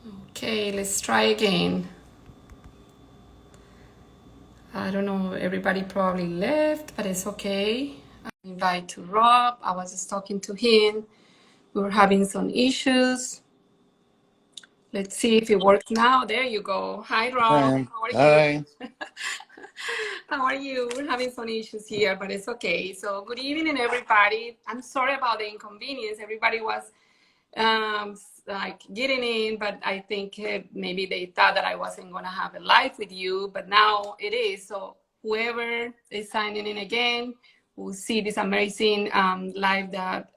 Okay, let's try again. I don't know, everybody probably left, but it's okay. I invite to Rob. I was just talking to him. We were having some issues. Let's see if it works now. There you go. Hi, Rob. Hi. How are you? Hi. How are you? We're having some issues here, but it's okay. So, good evening, everybody. I'm sorry about the inconvenience. Everybody was like getting in, but I think maybe they thought that I wasn't going to have a live with you, but now it is. So whoever is signing in again will see this amazing live that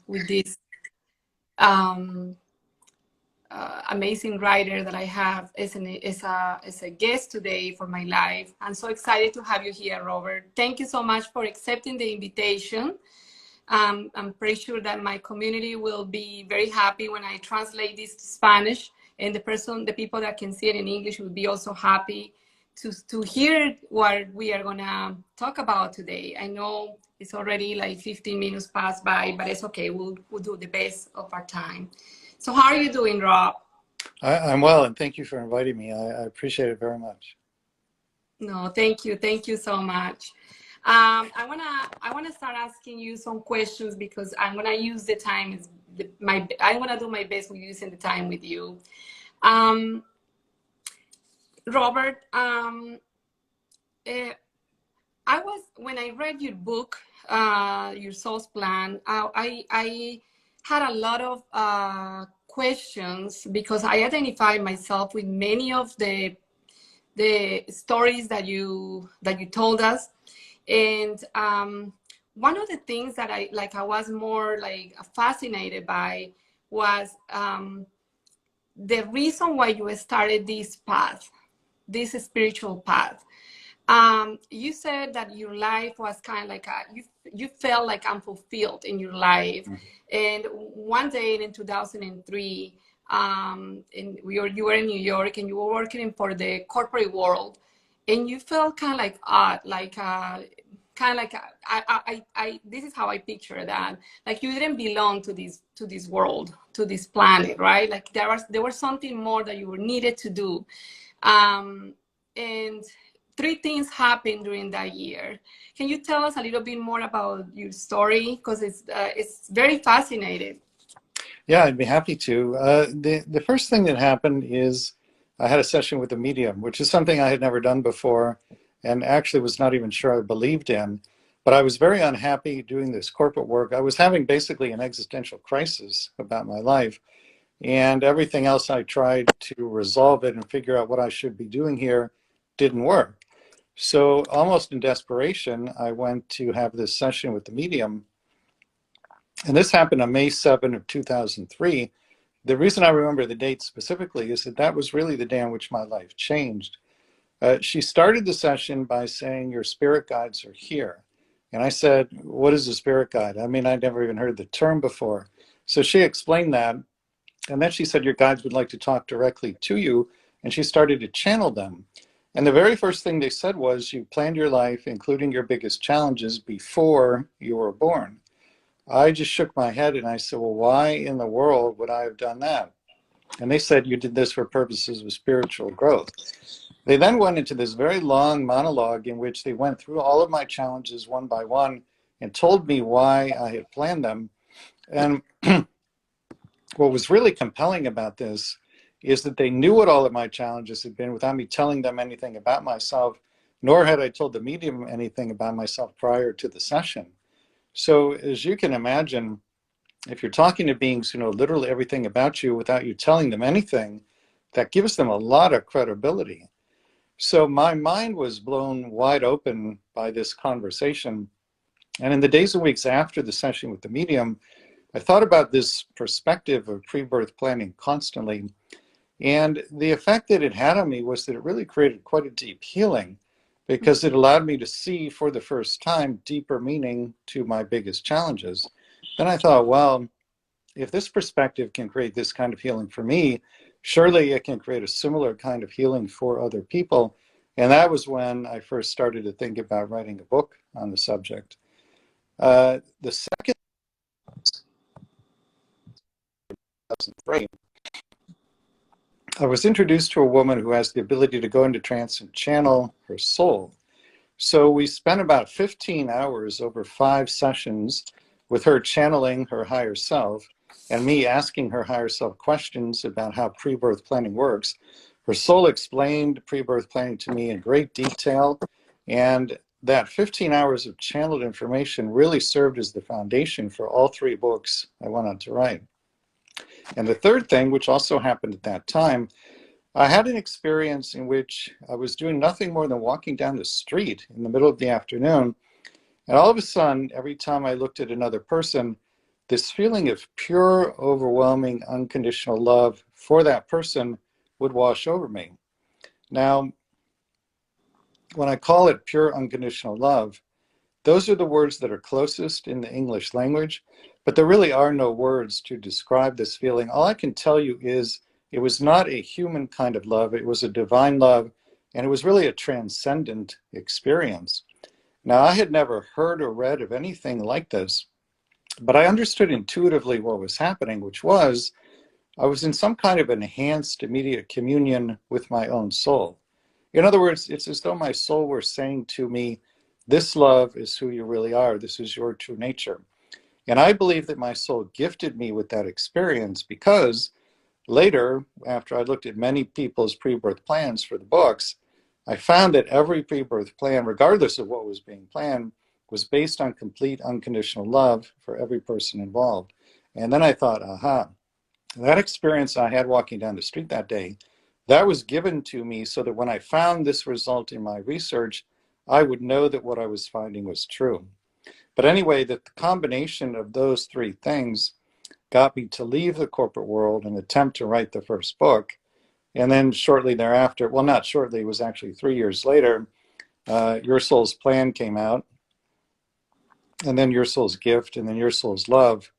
with this um, amazing writer that I have is a guest today for my live. I'm so excited to have you here, Robert. Thank you so much for accepting the invitation. I'm pretty sure that my community will be very happy when I translate this to Spanish, and the people that can see it in English will be also happy to hear what we are gonna talk about today. I know it's already like 15 minutes passed by, but it's okay. We'll do the best of our time. So how are you doing, Rob? I'm well, and thank you for inviting me. I appreciate it very much. No, thank you so much. I wanna start asking you some questions because I'm gonna use the time is I'm gonna do my best with using the time with you. Um, Robert, uh, I was when I read your book, your Soul's Plan. I had a lot of questions because I identified myself with many of the stories that you told us, and one of the things that I was more like fascinated by was the reason why you started this path, this spiritual path. You said that your life was kind of like you felt like unfulfilled in your life, Mhm. and one day in 2003, and you were in New York and you were working for the corporate world, and you felt kind of like odd, like kind of like this is how I picture that, like you didn't belong to this world, to this planet, right? Like there was something more that you were needed to do, and three things happened during that year. Can you tell us a little bit more about your story? Because it's very fascinating. Yeah, I'd be happy to. The first thing that happened is I had a session with a medium, which is something I had never done before, and actually was not even sure I believed in. But I was very unhappy doing this corporate work. I was having basically an existential crisis about my life, and everything else I tried to resolve it and figure out what I should be doing here didn't work. So, almost in desperation, I went to have this session with the medium. And this happened on May 7 of 2003. The reason I remember the date specifically is that that was really the day on which my life changed. She started the session by saying, "Your spirit guides are here." And I said, "What is a spirit guide?" I mean, I'd never even heard the term before. So she explained that. And then she said, "Your guides would like to talk directly to you." And she started to channel them. And the very first thing they said was, "You planned your life, including your biggest challenges, before you were born." I just shook my head and I said, "Well, why in the world would I have done that?" And they said, "You did this for purposes of spiritual growth." They then went into this very long monologue in which they went through all of my challenges one by one and told me why I had planned them. And what was really compelling about this is that they knew what all of my challenges had been without me telling them anything about myself, nor had I told the medium anything about myself prior to the session. So, as you can imagine, if you're talking to beings who know literally everything about you without you telling them anything, that gives them a lot of credibility. So my mind was blown wide open by this conversation. And in the days and weeks after the session with the medium, I thought about this perspective of pre-birth planning constantly. And the effect that it had on me was that it really created quite a deep healing because it allowed me to see for the first time deeper meaning to my biggest challenges. Then I thought, well, if this perspective can create this kind of healing for me, surely it can create a similar kind of healing for other people. And that was when I first started to think about writing a book on the subject. The second frame, I was introduced to a woman who has the ability to go into trance and channel her soul. So we spent about 15 hours over 5 sessions with her channeling her higher self and me asking her higher self questions about how pre-birth planning works. Her soul explained pre-birth planning to me in great detail, and that 15 hours of channeled information really served as the foundation for all 3 books I went on to write. And the third thing, which also happened at that time, I had an experience in which I was doing nothing more than walking down the street in the middle of the afternoon. And all of a sudden, every time I looked at another person, this feeling of pure, overwhelming, unconditional love for that person would wash over me. Now, when I call it pure, unconditional love, those are the words that are closest in the English language, but there really are no words to describe this feeling. All I can tell you is it was not a human kind of love, it was a divine love, and it was really a transcendent experience. Now, I had never heard or read of anything like this, but I understood intuitively what was happening, which was I was in some kind of enhanced immediate communion with my own soul. In other words, it's as though my soul were saying to me, this love is who you really are. This is your true nature. And I believe that my soul gifted me with that experience because later, after I looked at many people's pre-birth plans for the books, I found that every pre-birth plan, regardless of what was being planned, was based on complete unconditional love for every person involved. And then I thought, aha, that experience I had walking down the street that day, that was given to me so that when I found this result in my research, I would know that what I was finding was true. But anyway, that the combination of those 3 things got me to leave the corporate world and attempt to write the first book. And then shortly thereafter, well, not shortly, it was actually 3 years later, Your Soul's Plan came out, and then Your Soul's Gift, and then Your Soul's Love.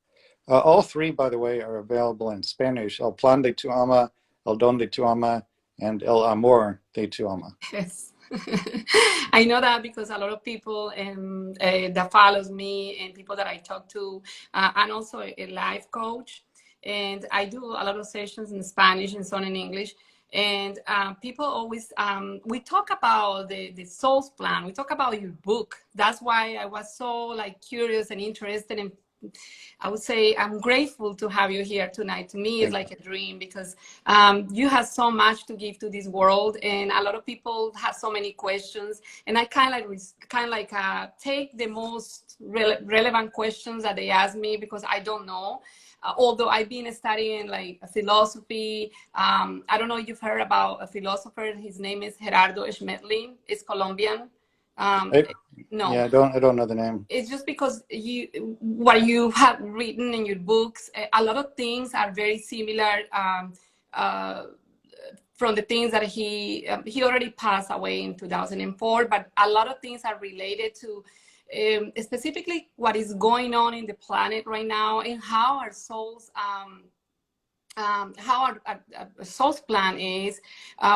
All 3, by the way, are available in Spanish: El Plan de tu Alma, El Don de tu Alma, and El Amor de tu Alma. Yes. I know that because a lot of people that follows me and people that I talk to, I'm also a life coach, and I do a lot of sessions in Spanish and some in English. And people always, we talk about the Soul's Plan. We talk about your book. That's why I was so like curious and interested in. I would say I'm grateful to have you here tonight. To me, it's like a dream because you have so much to give to this world, and a lot of people have so many questions. And I kind of like take the most relevant questions that they ask me because I don't know. Although I've been studying like philosophy, I don't know if you've heard about a philosopher. His name is Gerardo Schmettling. He's Colombian. No. Yeah, I don't know the name. It's just because what you have written in your books, a lot of things are very similar from the things that he already passed away in 2004, but a lot of things are related to specifically what is going on in the planet right now and how our souls how our soul's plan is,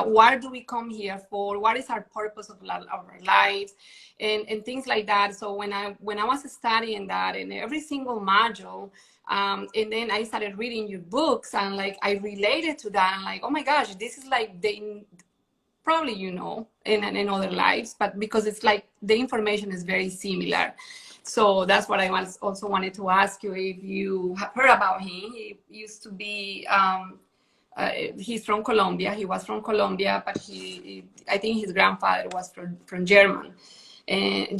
what do we come here for, what is our purpose of our lives, and things like that. So when I was studying that in every single module, and then I started reading your books, and like I related to that, and like, oh my gosh, this is like probably in other lives, but because it's like the information is very similar. So that's what I also wanted to ask you if you have heard about him. He used to be, he's from Colombia. He was from Colombia, but I think his grandfather was from Germany. And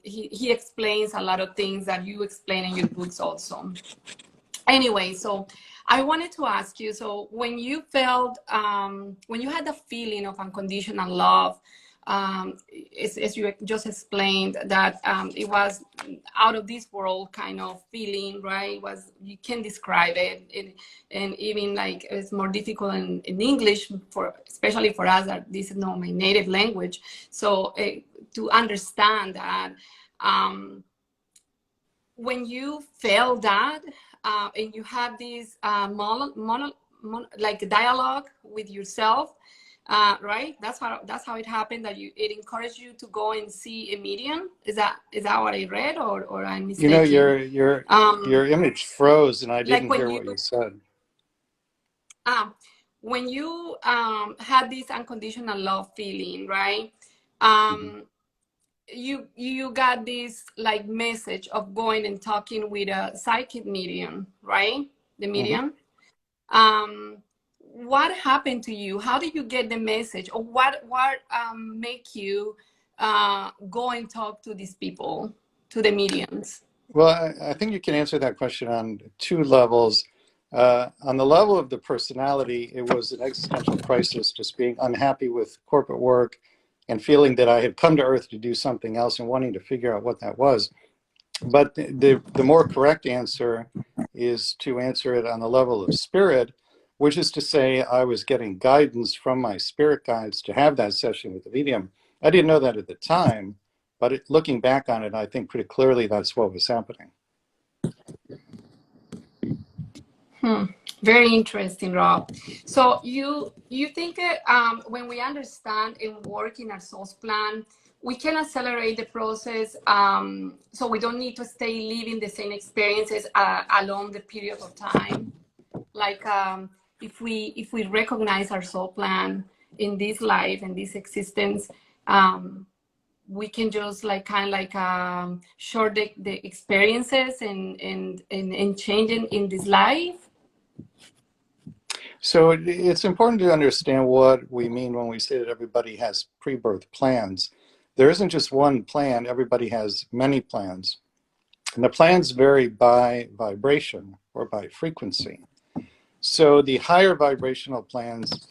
he explains a lot of things that you explain in your books also. Anyway, so I wanted to ask you, so when you felt, when you had the feeling of unconditional love, as you just explained, that it was out of this world kind of feeling, right? You can describe it, and even like it's more difficult in English, especially for us that this is not my native language. So to understand that, when you felt that, and you had this like dialogue with yourself. Right, that's how it happened, that it encouraged you to go and see a medium. Is that what I read, or I'm mistaken? Your image froze and I didn't hear what you said. Um, when you had this unconditional love feeling, right? Mhm. You got this like message of going and talking with a psychic medium, right? The Mhm. medium. What happened to you? How did you get the message, or what make you go and talk to these people, to the mediums? Well, I think you can answer that question on two levels. On the level of the personality, it was an existential crisis, just being unhappy with corporate work and feeling that I had come to Earth to do something else and wanting to figure out what that was. But the more correct answer is to answer it on the level of spirit, which is to say, I was getting guidance from my spirit guides to have that session with the medium. I didn't know that at the time, but looking back on it, I think pretty clearly that's what was happening. Hmm. Very interesting, Rob. So you think that when we understand and work in our soul's plan, we can accelerate the process, so we don't need to stay living the same experiences along the period of time. Like if we recognize our soul plan in this life and this existence, um, we can just like kind of like short the experiences and changing in this life. So it's important to understand what we mean when we say that everybody has pre-birth plans. There isn't just one plan, everybody has many plans. And the plans vary by vibration or by frequency. So the higher vibrational plans,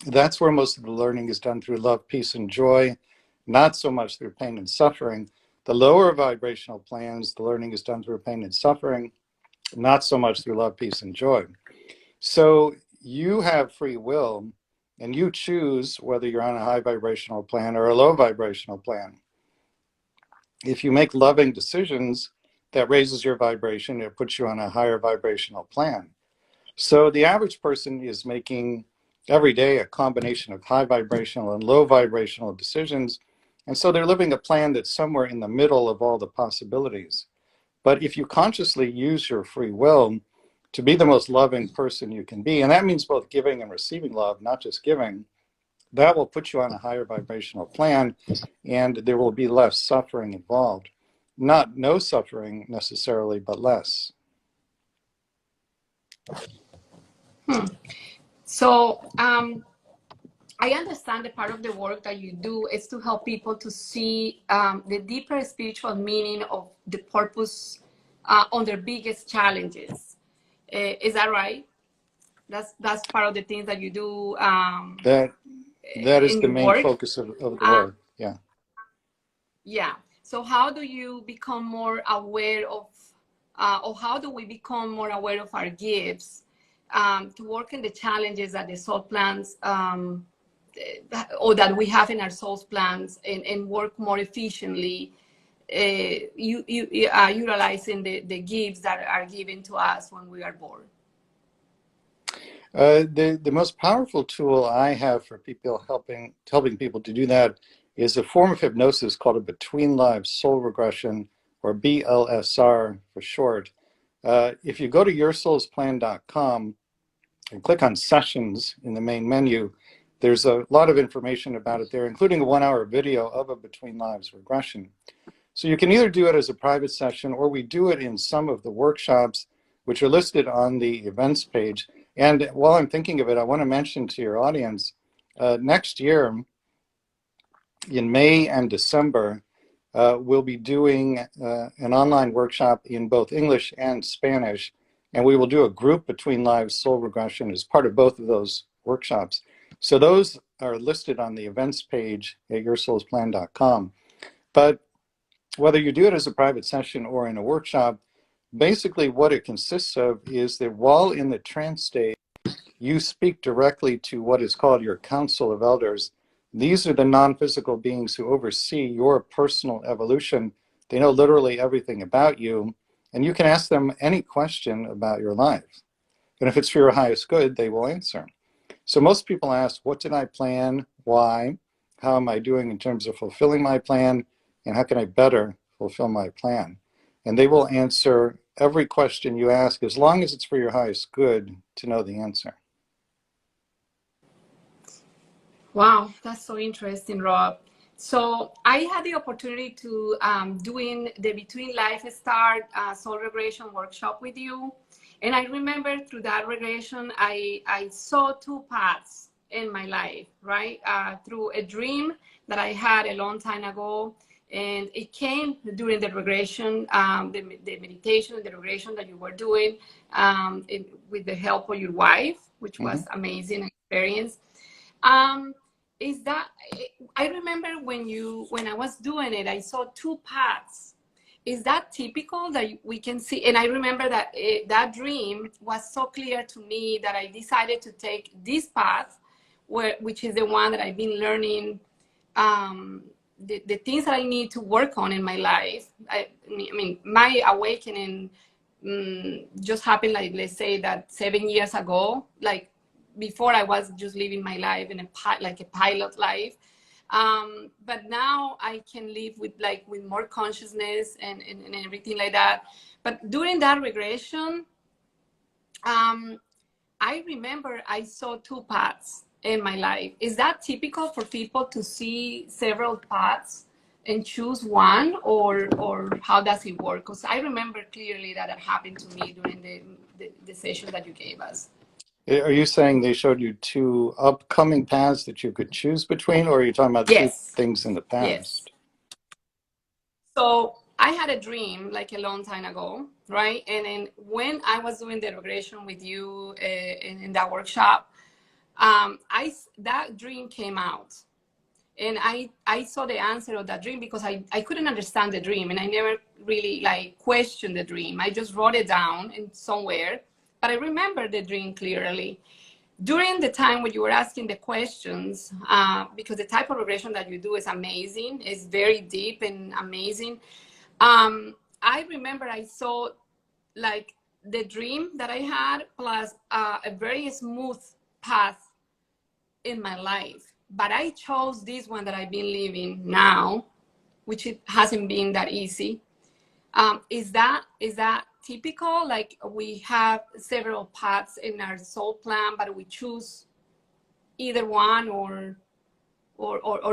that's where most of the learning is done through love, peace, and joy, not so much through pain and suffering. The lower vibrational plans, the learning is done through pain and suffering, not so much through love, peace, and joy. So you have free will and you choose whether you're on a high vibrational plan or a low vibrational plan. If you make loving decisions, that raises your vibration, it puts you on a higher vibrational plan. So the average person is making every day a combination of high vibrational and low vibrational decisions. And so they're living a plan that's somewhere in the middle of all the possibilities. But if you consciously use your free will to be the most loving person you can be, and that means both giving and receiving love, not just giving, that will put you on a higher vibrational plan and there will be less suffering involved. Not no suffering necessarily, but less. Hmm. So I understand that part of the work that you do is to help people to see the deeper spiritual meaning of the purpose on their biggest challenges. Is that right? That's part of the things that you do That that is in the your main work. focus of the Uh, work. Yeah. yeah. So how do you become more aware of, or how do we become more aware of our gifts to work in the challenges that the soul plans or that we have in our soul's plans and work more efficiently, utilizing the gifts that are given to us when we are born. The most powerful tool I have for people helping people to do that is a form of hypnosis called a between lives soul regression, or BLSR for short. If you go to yoursoulsplan.com and click on sessions in the main menu, there's a lot of information about it there, including a 1 hour video of a between lives regression. So you can either do it as a private session, or we do it in some of the workshops, which are listed on the events page. And while I'm thinking of it, I want to mention to your audience, next year in May and December, we'll be doing an online workshop in both English and Spanish, and we will do a group between lives soul regression as part of both of those workshops. So those are listed on the events page at yoursoulsplan.com. But whether you do it as a private session or in a workshop, basically what it consists of is that while in the trance state, you speak directly to what is called your council of elders. These are the non-physical beings who oversee your personal evolution. They know literally everything about you, and you can ask them any question about your life. And if it's for your highest good, they will answer. So most people ask, what did I plan? Why? How am I doing in terms of fulfilling my plan? And how can I better fulfill my plan? And they will answer every question you ask, as long as it's for your highest good, to know the answer. Wow, that's so interesting, Rob. So I had the opportunity to doing the Between Life Start soul regression workshop with you. And I remember through that regression, I saw two paths in my life, right? Through a dream that I had a long time ago. And it came during the regression, the meditation and the regression that you were doing with the help of your wife, which was amazing experience. Um, is that I remember when I was doing it, I saw two paths. Is that typical that we can see? And I remember that that dream was so clear to me that I decided to take this path, which is the one that I've been learning, the things that I need to work on in my life. I mean, my awakening just happened, like, let's say that 7 years ago, like before I was just living my life in like a pilot life. But now I can live with more consciousness and everything like that. But during that regression, I remember I saw two paths in my life. Is that typical for people to see several paths and choose one, or how does it work? Because I remember clearly that it happened to me during the session that you gave us. Are you saying they showed you two upcoming paths that you could choose between, or are you talking about two Yes. things in the past? Yes. So I had a dream like a long time ago, right? And then when I was doing the regression with you in that workshop, that dream came out. And I saw the answer of that dream because I couldn't understand the dream, and I never really questioned the dream. I just wrote it down in somewhere, but I remember the dream clearly. During the time when you were asking the questions, because the type of regression that you do is amazing, it's very deep and amazing. I remember I saw like the dream that I had plus a very smooth path in my life. But I chose this one that I've been living now, which it hasn't been that easy. Is that typical? Like we have several paths in our soul plan, but we choose either one, or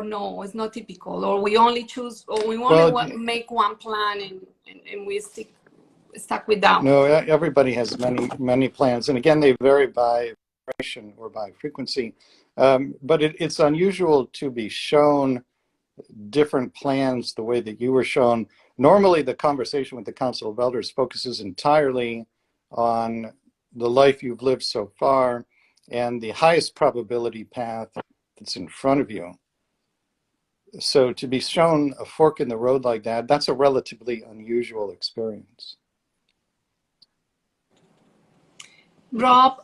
no, it's not typical, or we only choose, or we only make one plan and we stuck with that. No, everybody has many plans, and again, they vary by vibration or by frequency. But it's unusual to be shown different plans the way that you were shown. Normally, the conversation with the Council of Elders focuses entirely on the life you've lived so far and the highest probability path that's in front of you. So to be shown a fork in the road like that, that's a relatively unusual experience. Rob,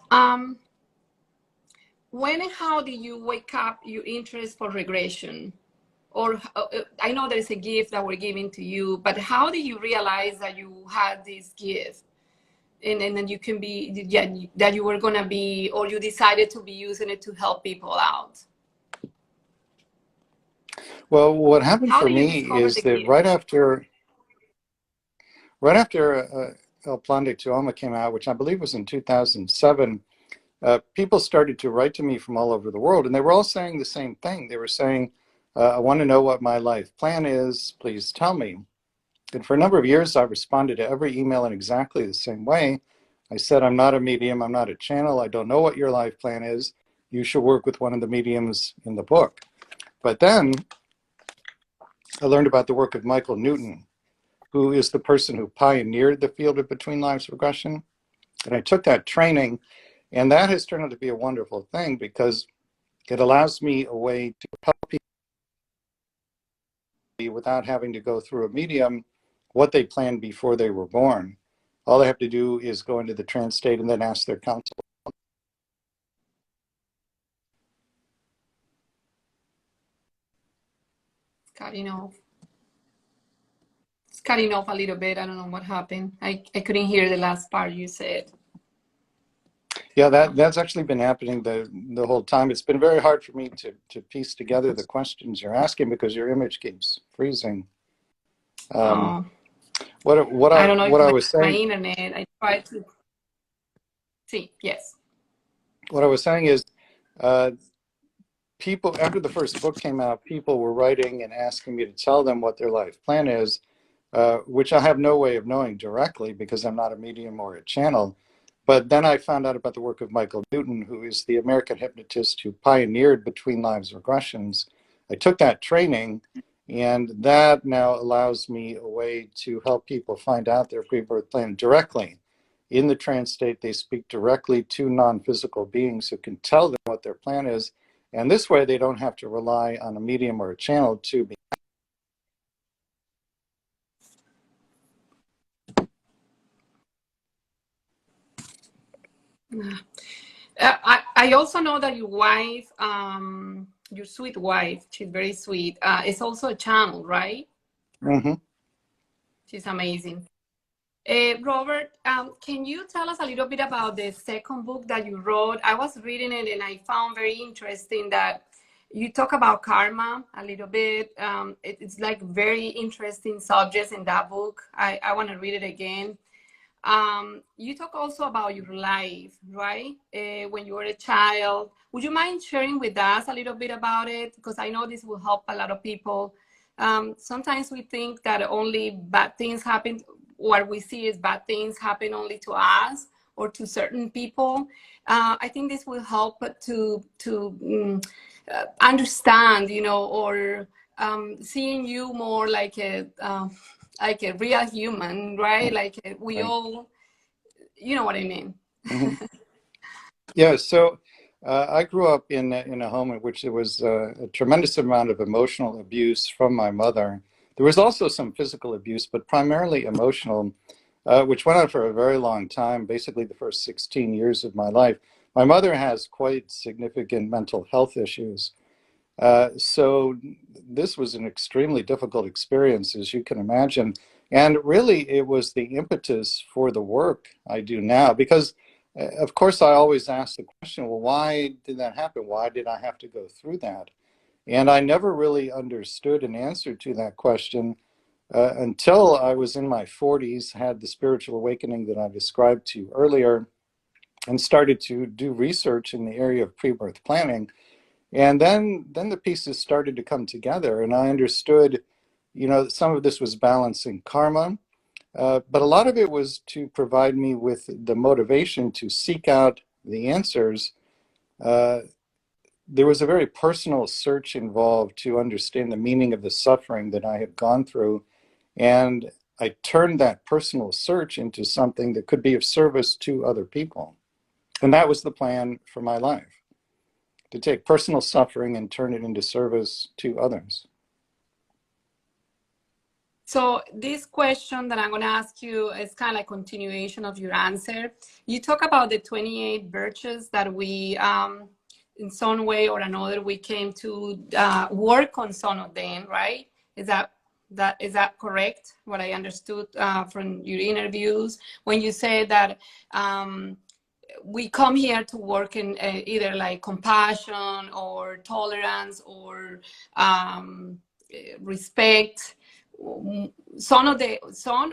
when and how did you wake up your interest for regression? Or I know there's a gift that we're giving to you, but how did you realize that you had this gift, and then you can be, that you were gonna be, or you decided to be using it to help people out? Well, what happened for me is that right after El Plan de Tu Alma came out, which I believe was in 2007, people started to write to me from all over the world, and they were all saying the same thing. They were saying, I want to know what my life plan is, please tell me. And for a number of years, I responded to every email in exactly the same way. I said, I'm not a medium, I'm not a channel, I don't know what your life plan is. You should work with one of the mediums in the book. But then I learned about the work of Michael Newton, who is the person who pioneered the field of between lives regression. And I took that training, and that has turned out to be a wonderful thing because it allows me a way to help people without having to go through a medium what they planned before they were born. All they have to do is go into the trance state and then ask their counsel. Cutting off. It's cutting off a little bit. I don't know what happened. I couldn't hear the last part you said. Yeah, that's actually been happening the whole time. It's been very hard for me to piece together the questions you're asking because your image keeps freezing. I don't know if what I was my saying internet, I tried to see, yes. what I was saying is, uh, people after the first book came out, people were writing and asking me to tell them what their life plan is, which I have no way of knowing directly because I'm not a medium or a channel. But then I found out about the work of Michael Newton, who is the American hypnotist who pioneered between lives regressions. I took that training, and that now allows me a way to help people find out their pre-birth plan directly. In the trance state, they speak directly to non-physical beings who can tell them what their plan is. And this way, they don't have to rely on a medium or a channel to be. I also know that your wife, your sweet wife, she's very sweet, is also a channel, right? Mm-hmm. She's amazing. Robert, can you tell us a little bit about the second book that you wrote? I was reading it and I found very interesting that you talk about karma a little bit. It's like very interesting subjects in that book. I want to read it again. You talk also about your life, right? When you were a child. Would you mind sharing with us a little bit about it? Because I know this will help a lot of people. Sometimes we think that only bad things happen. What we see is bad things happen only to us or to certain people. I think this will help to understand, you know, or seeing you more like a real human, right? Like we Right. all, you know what I mean. Mm-hmm. Yeah, so I grew up in a home in which there was a tremendous amount of emotional abuse from my mother. There was also some physical abuse, but primarily emotional, which went on for a very long time, basically the first 16 years of my life. My mother has quite significant mental health issues. So this was an extremely difficult experience, as you can imagine. And really, it was the impetus for the work I do now, because, of course, I always ask the question, well, why did that happen? Why did I have to go through that? And I never really understood an answer to that question until I was in my 40s, had the spiritual awakening that I described to you earlier, and started to do research in the area of pre-birth planning. And then the pieces started to come together, and I understood, you know, some of this was balancing karma, but a lot of it was to provide me with the motivation to seek out the answers. Uh, there was a very personal search involved to understand the meaning of the suffering that I had gone through, and I turned that personal search into something that could be of service to other people. And that was the plan for my life, to take personal suffering and turn it into service to others. So this question that I'm going to ask you is kind of like continuation of your answer. You talk about the 28 virtues that we, in some way or another, we came to work on some of them, right? Is that correct? What I understood from your interviews when you said that we come here to work in either like compassion or tolerance or respect. Some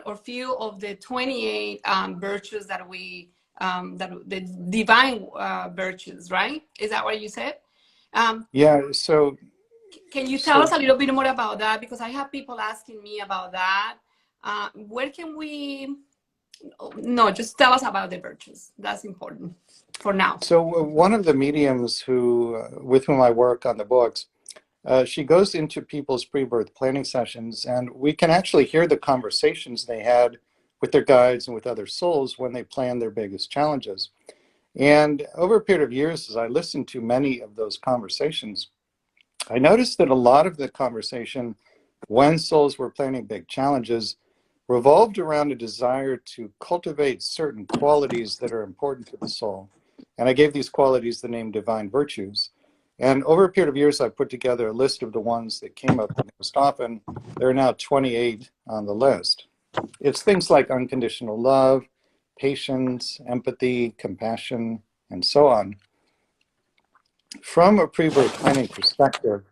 or few of the 28 virtues that we that the divine virtues, right? Is that what you said? Yeah, so Can you tell us so a little bit more about that? Because I have people asking me about that. Where can we? No, just tell us about the virtues. That's important for now. so one of the mediums who with whom I work on the books, she goes into people's pre-birth planning sessions, and we can actually hear the conversations they had with their guides and with other souls when they plan their biggest challenges. And over a period of years, as I listened to many of those conversations, I noticed that a lot of the conversation when souls were planning big challenges revolved around a desire to cultivate certain qualities that are important to the soul. And I gave these qualities the name divine virtues. And over a period of years, I put together a list of the ones that came up the most often. There are now 28 on the list. It's things like unconditional love, patience, empathy, compassion, and so on. From a pre-birth planning perspective,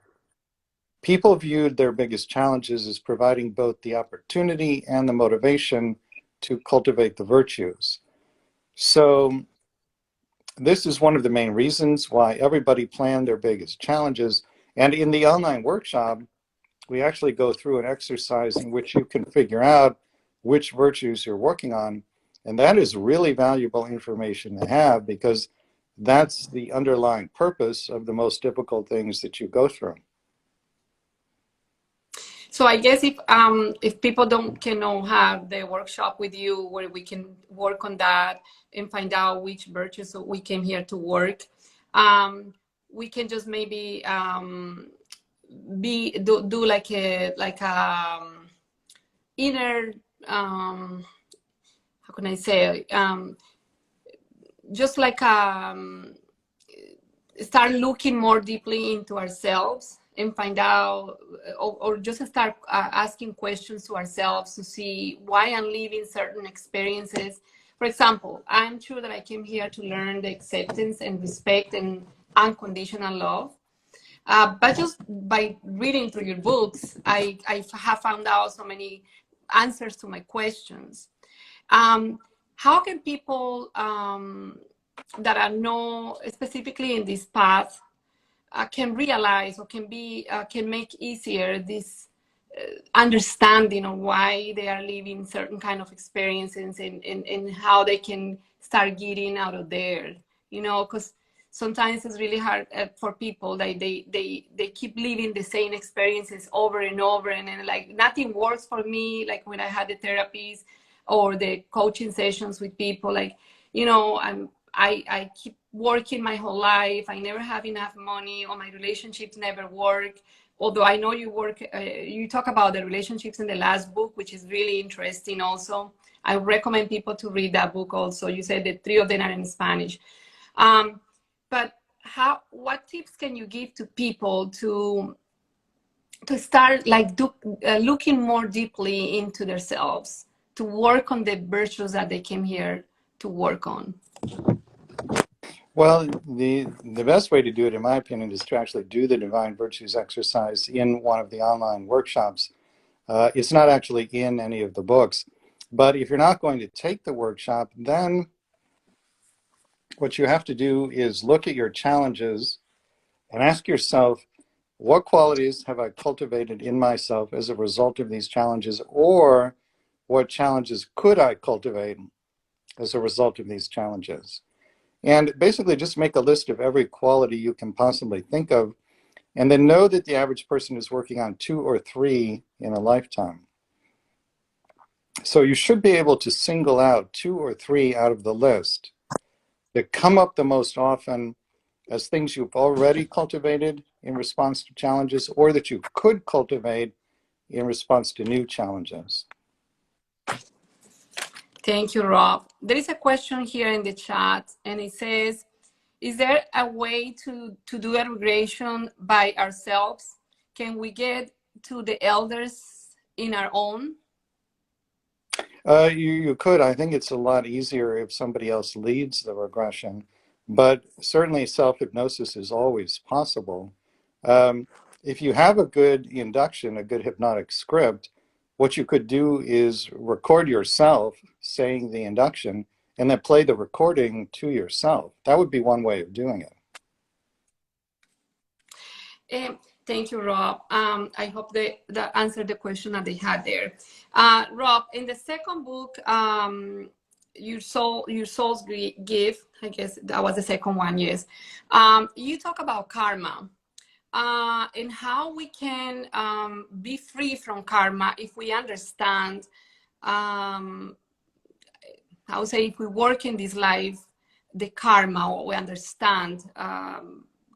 people viewed their biggest challenges as providing both the opportunity and the motivation to cultivate the virtues. So this is one of the main reasons why everybody planned their biggest challenges. And in the online workshop, we actually go through an exercise in which you can figure out which virtues you're working on. And that is really valuable information to have, because that's the underlying purpose of the most difficult things that you go through. So I guess if people cannot have the workshop with you where we can work on that and find out which virtues we came here to work, we can just maybe do like a inner how can I say, just like start looking more deeply into ourselves and find out, or just start asking questions to ourselves to see why I'm living certain experiences. For example, I'm sure that I came here to learn the acceptance and respect and unconditional love. But just by reading through your books, I have found out so many answers to my questions. How can people that are not specifically in this path can realize, or can make easier this understanding of why they are living certain kind of experiences, and how they can start getting out of there, because sometimes it's really hard for people that they keep living the same experiences over and over, and like nothing works for me, like when I had the therapies or the coaching sessions with people, like, I keep working my whole life. I never have enough money, or my relationships never work. Although I know you talk about the relationships in the last book, which is really interesting also. I recommend people to read that book also. You said the three of them are in Spanish. But what tips can you give to people to start looking more deeply into themselves, to work on the virtues that they came here to work on? Well, the best way to do it, in my opinion, is to actually do the Divine Virtues exercise in one of the online workshops. It's not actually in any of the books. But if you're not going to take the workshop, then what you have to do is look at your challenges and ask yourself, what qualities have I cultivated in myself as a result of these challenges, or what challenges could I cultivate as a result of these challenges? And basically just make a list of every quality you can possibly think of, and then know that the average person is working on 2 or 3 in a lifetime. So you should be able to single out 2 or 3 out of the list that come up the most often as things you've already cultivated in response to challenges, or that you could cultivate in response to new challenges. Thank you, Rob. There is a question here in the chat, and it says, is there a way to do a regression by ourselves? Can we get to the elders in our own? You could. I think it's a lot easier if somebody else leads the regression, but certainly self-hypnosis is always possible. If you have a good induction, a good hypnotic script, what you could do is record yourself saying the induction and then play the recording to yourself. That would be one way of doing it. Thank you, Rob. I hope that answered the question that they had there. Rob, in the second book, Your Soul's Gift, I guess that was the second one, yes. You talk about karma. And how we can be free from karma if we understand, I would say, if we work in this life, the karma, or we understand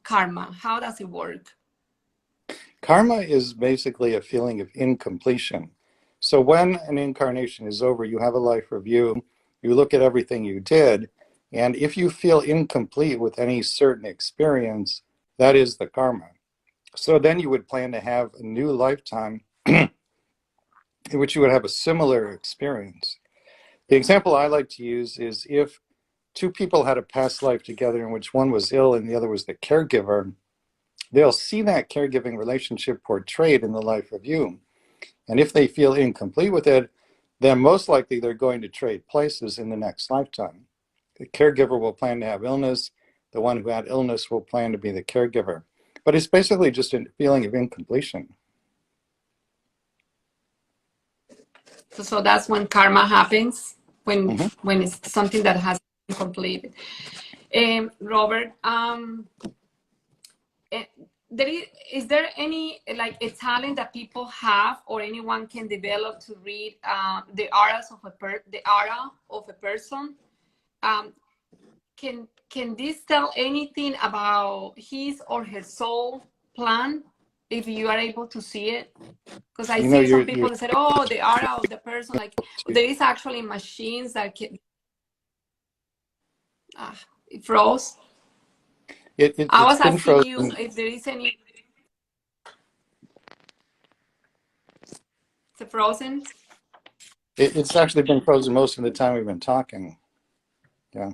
karma. How does it work? Karma is basically a feeling of incompletion. So when an incarnation is over, you have a life review, you look at everything you did, and if you feel incomplete with any certain experience, that is the karma. So then you would plan to have a new lifetime in which you would have a similar experience. The example I like to use is if 2 people had a past life together in which one was ill and the other was the caregiver, they'll see that caregiving relationship portrayed in the life of you. And if they feel incomplete with it, then most likely they're going to trade places in the next lifetime. The caregiver will plan to have illness. The one who had illness will plan to be the caregiver. But it's basically just a feeling of incompletion. So that's when karma happens, Mm-hmm. when it's something that has been completed. Robert, is there any like a talent that people have or anyone can develop to read the auras of the aura of a person? Can this tell anything about his or her soul plan if you are able to see it? Because I You know, see some you're people that said, "Oh, the aura of the person." Like there is actually machines that can. It froze. I it's was been asking you frozen. if there is any. Is it frozen? It's actually been frozen most of the time we've been talking. Yeah.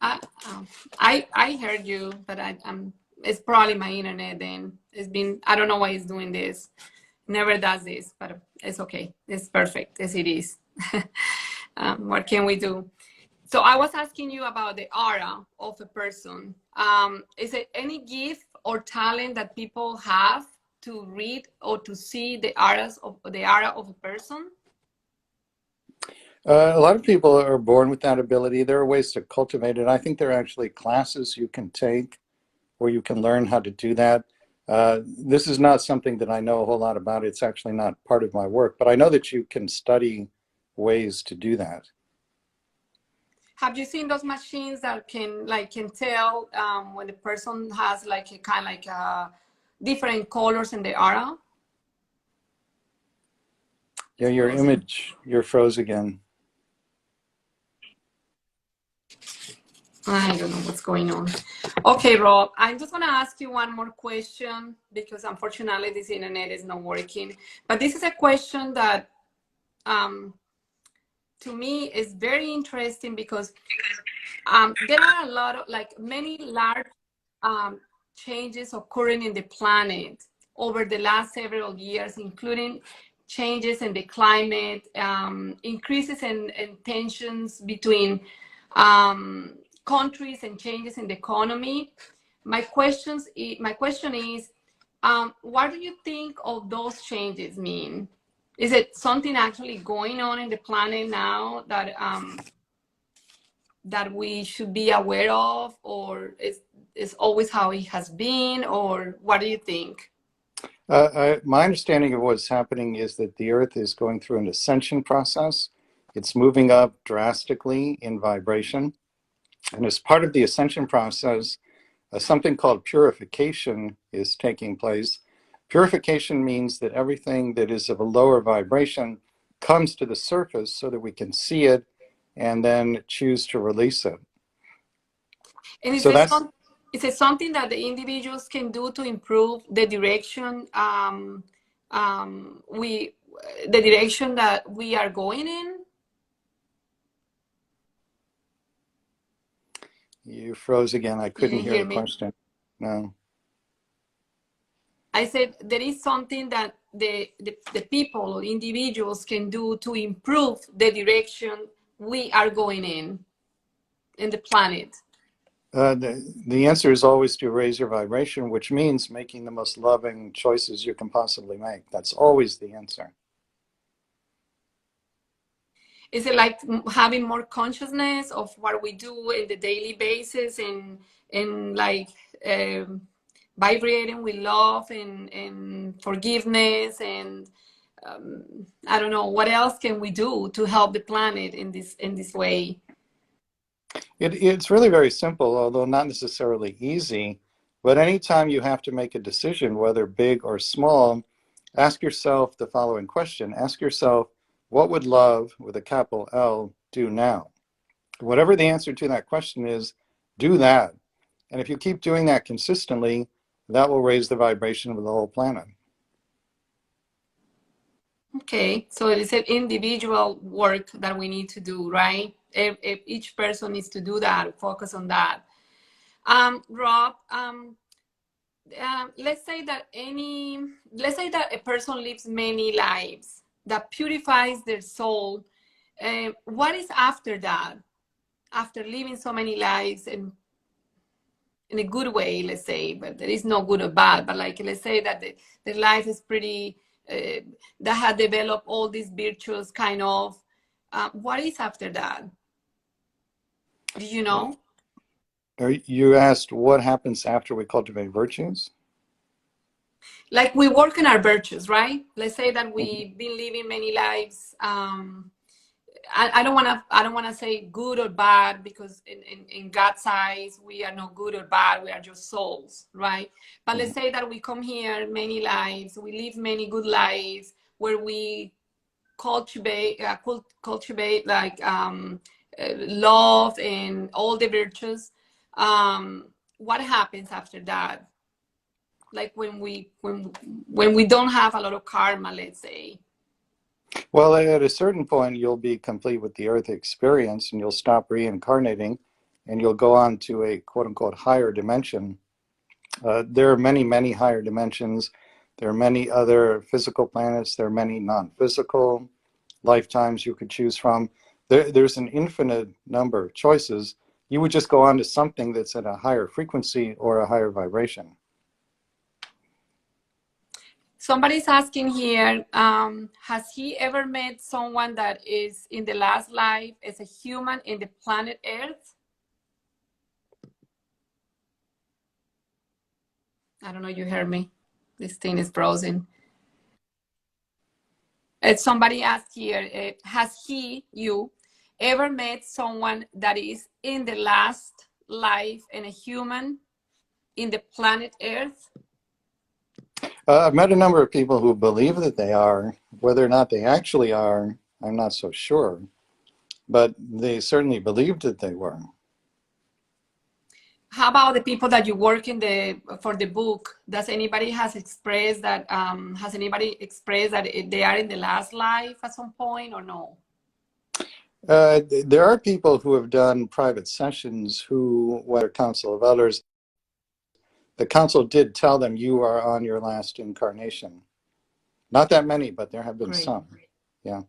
I, um, I heard you, but I'm. It's probably my internet. Then it's been. I don't know why it's doing this. Never does this, but it's okay. It's perfect as it is. What can we do? So I was asking you about the aura of a person. Is it any gift or talent that people have to read or to see the aura of a person? A lot of people are born with that ability. There are ways to cultivate it. I think there are actually classes you can take where you can learn how to do that. This is not something that I know a whole lot about. It's actually not part of my work, but I know that you can study ways to do that. Have you seen those machines that can tell when the person has like a kind of like different colors in the aura? Yeah, It's your frozen. image, you're froze again. I don't know what's going on. Okay, Rob, I'm just going to ask you one more question because unfortunately this internet is not working. But this is a question that um, to me is very interesting because there are a lot of like many large um, changes occurring in the planet over the last several years, including changes in the climate, increases in tensions between countries and changes in the economy. My question is, what do you think of those changes mean? Is it something actually going on in the planet now that we should be aware of, or is always how it has been, or what do you think? My understanding of what's happening is that the Earth is going through an ascension process. It's moving up drastically in vibration. And as part of the ascension process, something called purification is taking place. Purification means that everything that is of a lower vibration comes to the surface so that we can see it and then choose to release it. And So that's is it something that the individuals can do to improve the direction we the direction that we are going in? you froze again. I You couldn't didn't hear hear the me. question. No. I said there is something that the people or individuals can do to improve the direction we are going in the planet. The answer is always to raise your vibration, which means making the most loving choices you can possibly make. That's always the answer. Is it like having more consciousness of what we do in the daily basis and like vibrating with love and forgiveness and I don't know what else can we do to help the planet in this way? It's really very simple, although not necessarily easy. But anytime you have to make a decision, whether big or small, ask yourself the following question. Ask yourself, what would love with a capital L do now? Whatever the answer to that question is, do that. And if you keep doing that consistently, that will raise the vibration of the whole planet. Okay, so it is an individual work that we need to do, right? If each person needs to do that, focus on that. Rob, let's say that a person lives many lives that purifies their soul. What is after that? After living so many lives and in a good way, let's say, but there is no good or bad, but like, let's say that the life is pretty, that had developed all these virtues kind of, what is after that? Do you know? You asked what happens after we cultivate virtues? Like we work on our virtues, right? Let's say that we've been living many lives. I don't want to say good or bad, because in God's eyes we are not good or bad, we are just souls, right? But let's say that we come here many lives, we live many good lives where we cultivate like love and all the virtues. What happens after that? Like when we don't have a lot of karma, let's say. Well, at a certain point, you'll be complete with the earth experience and you'll stop reincarnating and you'll go on to a quote unquote higher dimension. There are many, many higher dimensions. There are many other physical planets. There are many non-physical lifetimes you could choose from. There's an infinite number of choices. You would just go on to something that's at a higher frequency or a higher vibration. Somebody's asking here, has he ever met someone that is in the last life as a human in the planet Earth? I don't know, you heard me. This thing is frozen. Somebody asked here, has you ever met someone that is in the last life and a human in the planet Earth? I've met a number of people who believe that they are. Whether or not they actually are, I'm not so sure. But they certainly believed that they were. How about the people that you work for the book? Does anybody has expressed that? Has anybody expressed that they are in the last life at some point, or no? There are people who have done private sessions who, whether Council of Elders, the council did tell them you are on your last incarnation. Not that many, but there have been some. Yeah.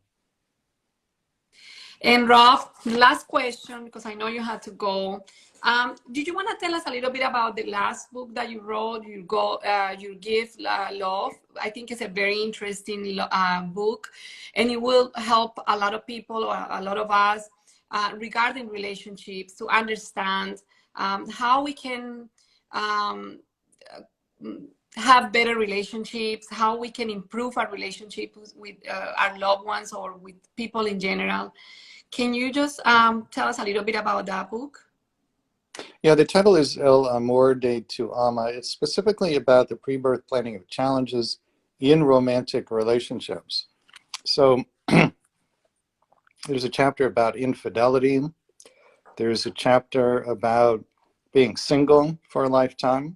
And Rob, last question, because I know you had to go. Did you want to tell us a little bit about the last book that you wrote, You Give Love? I think it's a very interesting book, and it will help a lot of people, or a lot of us, regarding relationships, to understand how we can have better relationships, how we can improve our relationships with our loved ones or with people in general. Can you just tell us a little bit about that book? Yeah, the title is El Amor de tu Alma. It's specifically about the pre-birth planning of challenges in romantic relationships. So there's a chapter about infidelity. There's a chapter about being single for a lifetime.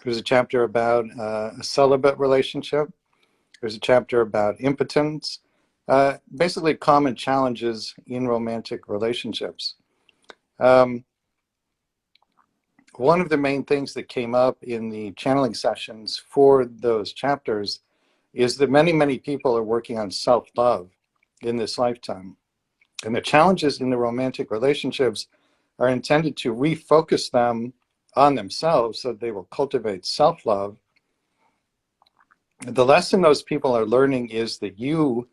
There's a chapter about a celibate relationship. There's a chapter about impotence. Basically common challenges in romantic relationships. One of the main things that came up in the channeling sessions for those chapters is that many, many people are working on self-love in this lifetime. And the challenges in the romantic relationships are intended to refocus them on themselves so that they will cultivate self-love. The lesson those people are learning is that you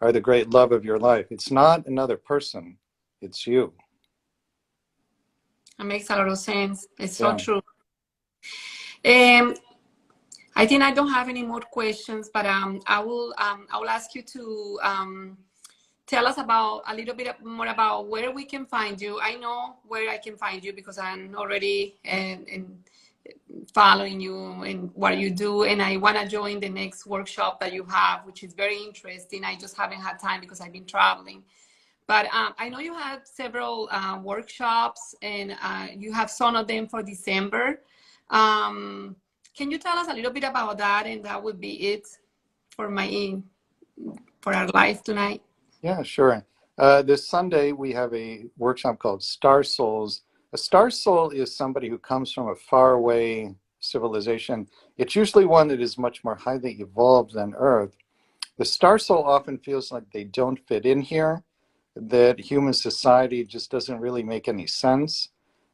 are the great love of your life. It's not another person, it's you. It makes a lot of sense. It's so Yeah. true. I think I don't have any more questions, but I will ask you to tell us about a little bit more about where we can find you. I know where I can find you because I'm already following you and what you do, and I want to join the next workshop that you have, which is very interesting. I just haven't had time because I've been traveling. But I know you have several workshops, and you have some of them for December. Can you tell us a little bit about that? And that would be it for our live tonight. Yeah, sure. This Sunday, we have a workshop called Star Souls. A star soul is somebody who comes from a faraway civilization, it's usually one that is much more highly evolved than Earth. The Star Soul often feels like they don't fit in here, that human society just doesn't really make any sense.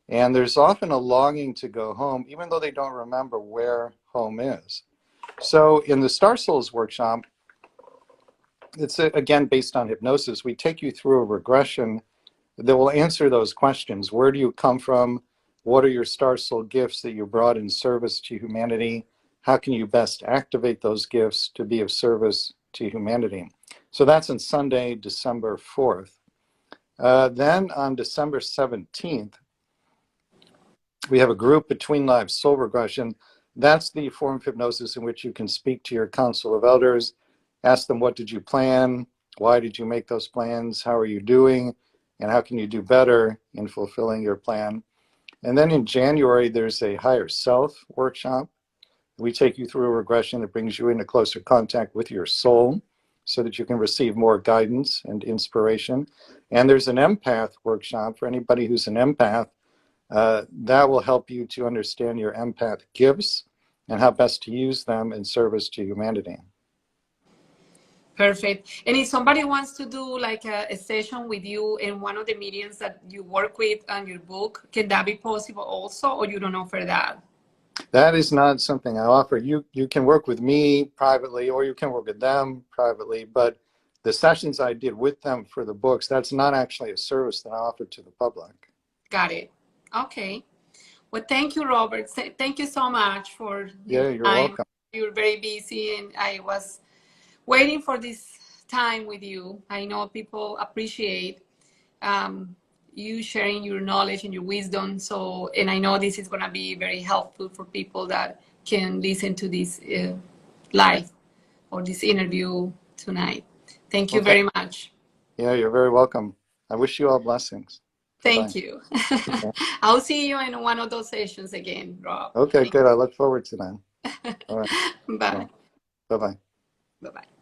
And there's often a longing to go home, even though they don't remember where home is. So in the Star Souls workshop, it's again based on hypnosis. We take you through a regression that will answer those questions. Where do you come from? What are your Star Soul gifts that you brought in service to humanity? How can you best activate those gifts to be of service to humanity? So that's on Sunday, December 4th. Then on December 17th, we have a group Between Lives Soul Regression. That's the form of hypnosis in which you can speak to your council of elders, ask them, what did you plan? Why did you make those plans? How are you doing? And how can you do better in fulfilling your plan? And then in January, there's a higher self workshop. We take you through a regression that brings you into closer contact with your soul so that you can receive more guidance and inspiration. And there's an empath workshop for anybody who's an empath. That will help you to understand your empath gifts and how best to use them in service to humanity. Perfect. And if somebody wants to do like a session with you in one of the mediums that you work with on your book, can that be possible also, or you don't offer that? That is not something I offer. You can work with me privately, or you can work with them privately, but the sessions I did with them for the books, that's not actually a service that I offer to the public. Got it. Okay. Well, thank you, Robert. Thank you so much for Yeah, your you're time. welcome. You're very busy, and I was waiting for this time with you. I know people appreciate you sharing your knowledge and your wisdom. So, and I know this is going to be very helpful for people that can listen to this live or this interview tonight. Thank you Okay. very much. Yeah, you're very welcome. I wish you all blessings. Thank Bye-bye. you. I'll see you in one of those sessions again, Rob. Okay, good. I look forward to that. All right. Bye. Bye-bye. Bye-bye.